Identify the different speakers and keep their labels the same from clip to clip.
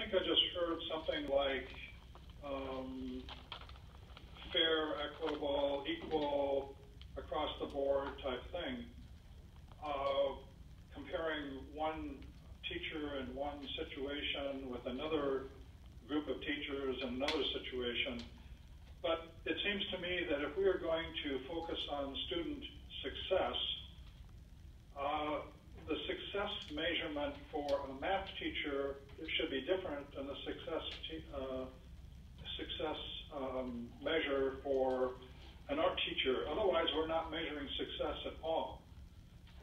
Speaker 1: think I just heard something like fair, equitable, equal, across the board type thing, comparing one teacher in one situation with another group of teachers in another situation. But it seems to me that if we are going to focus on student success, the success measurement for a math teacher should be different than the success measure for an art teacher. Otherwise, we're not measuring success at all.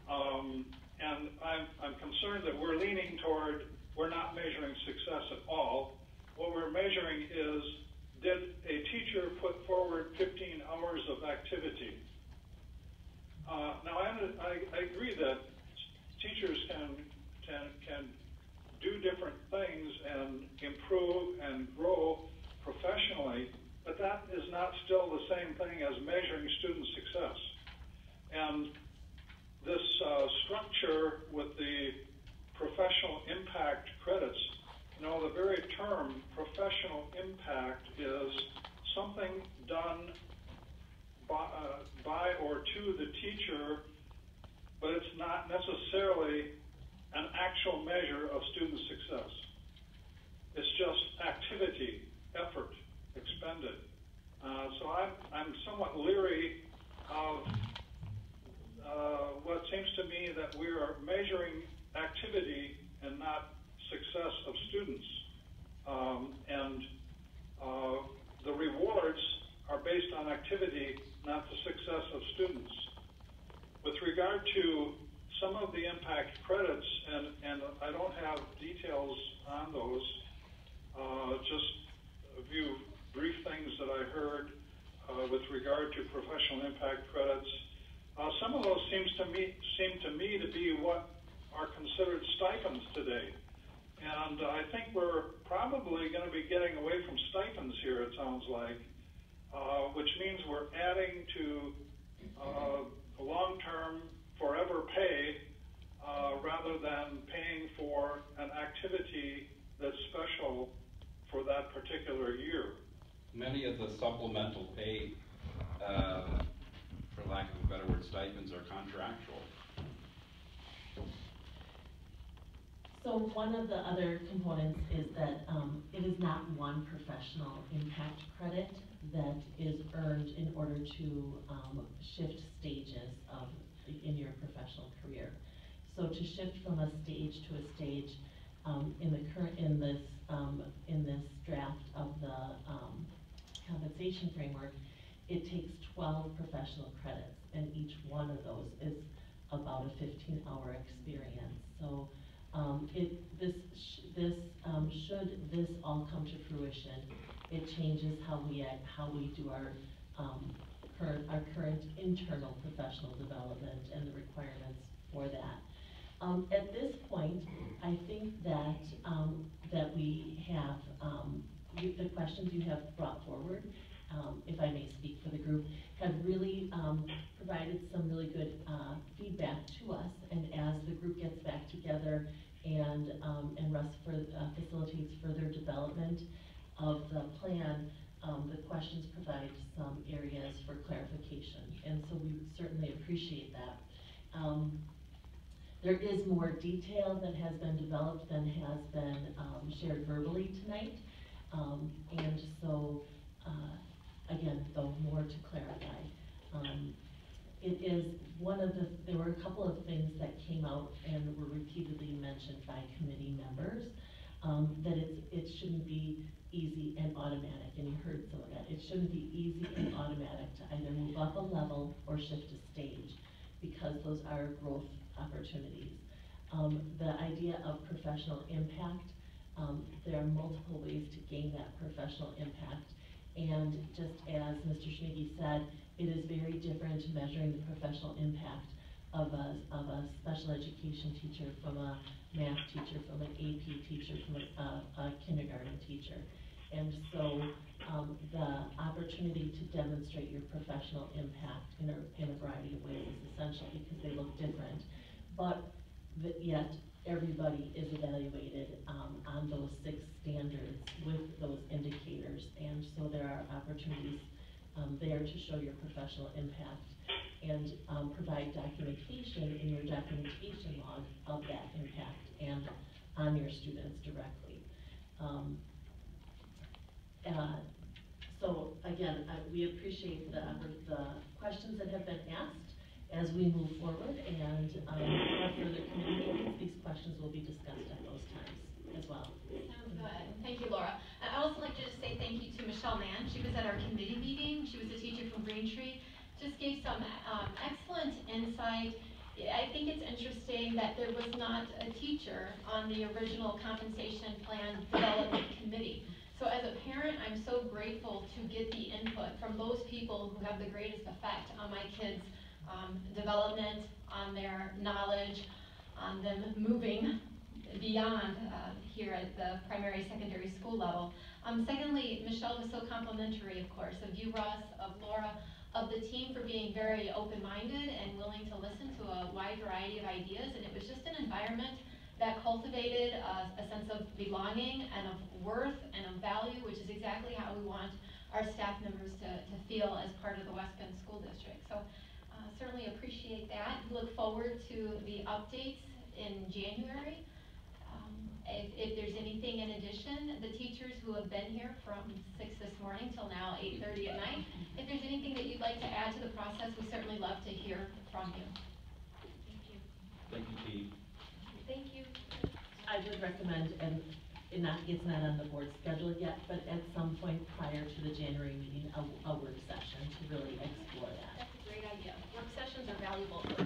Speaker 1: And I'm concerned that we're leaning toward we're not measuring success at all. What we're measuring is, did a teacher put forward 15 hours of activity? Now, I agree that teachers can do different things and improve and grow professionally, but that is not still the same thing as measuring student success. And this structure with the professional impact credits, you know, the very term professional impact is something done by or to the teacher, but it's not necessarily an actual measure of student success. It's just activity, effort expended. So I'm somewhat leery of what seems to me that we are measuring activity and not success of students. The rewards are based on activity, not the success of students. With regard to some of the impact credits, and I don't have details on those, just a few brief things that I heard with regard to professional impact credits. Some of those seem to me to be what are considered stipends today. And I think we're probably going to be getting away from stipends here, it sounds like, which means we're adding to long-term forever pay rather than paying for an activity that's special for that particular year.
Speaker 2: Many of the supplemental pay, for lack of a better word, stipends are contractual.
Speaker 3: So one of the other components is that it is not one professional impact credit that is earned in order to shift stages in your professional career. So to shift from a stage to a stage in this draft of the compensation framework, it takes 12 professional credits, and each one of those is about a 15-hour experience. So should this all come to fruition, it changes how we do our current internal professional development and the requirements for that. At this point, I think that that we have the questions you have brought forward, if I may speak for the group, have really provided some really good feedback to us. And as the group gets back together and Russ facilitates further development of the plan, the questions provide some areas for clarification, and so we certainly appreciate that. There is more detail that has been developed than has been shared verbally tonight, and so again, though, more to clarify. It is there were a couple of things that came out and were repeatedly mentioned by committee members, that it shouldn't be easy and automatic, and you heard some of that. It shouldn't be easy and automatic to either move up a level or shift a stage, because those are growth opportunities. The idea of professional impact, there are multiple ways to gain that professional impact, and just as Mr. Schmiggy said, it is very different measuring the professional impact of a special education teacher from a math teacher, from an AP teacher, from a kindergarten teacher. And so the opportunity to demonstrate your professional impact in a variety of ways is essential because they look different. But yet everybody is evaluated, on those 6 standards with those indicators. And so there are opportunities, there to show your professional impact and, provide documentation in your documentation log of that impact and on your students directly. So again, we appreciate the questions that have been asked as we move forward, and our further committee meetings, these questions will be discussed at those times as well.
Speaker 4: Sounds good. Thank you, Laura. I'd also like to just say thank you to Michelle Mann. She was at our committee meeting. She was a teacher from Braintree. Just gave some excellent insight. I think it's interesting that there was not a teacher on the original compensation plan development committee. So as a parent, I'm so grateful to get the input from those people who have the greatest effect on my kids' development, on their knowledge, on them moving beyond here at the primary, secondary school level. Secondly, Michelle was so complimentary, of course, of you, Russ, of Laura, of the team for being very open-minded and willing to listen to a wide variety of ideas. And it was just an environment that cultivated a sense of belonging and of worth and of value, which is exactly how we want our staff members to feel as part of the West Bend School District. So certainly appreciate that. Look forward to the updates in January. If there's anything in addition, the teachers who have been here from 6 this morning till now 8:30 at night, if there's anything that you'd like to add to the process, we certainly love to hear from you. Thank you.
Speaker 2: Thank you, Pete.
Speaker 4: Thank you.
Speaker 3: I would recommend, and it's not on the board schedule yet, but at some point prior to the January meeting, a work session to really explore that.
Speaker 4: That's a great idea. Work sessions are valuable for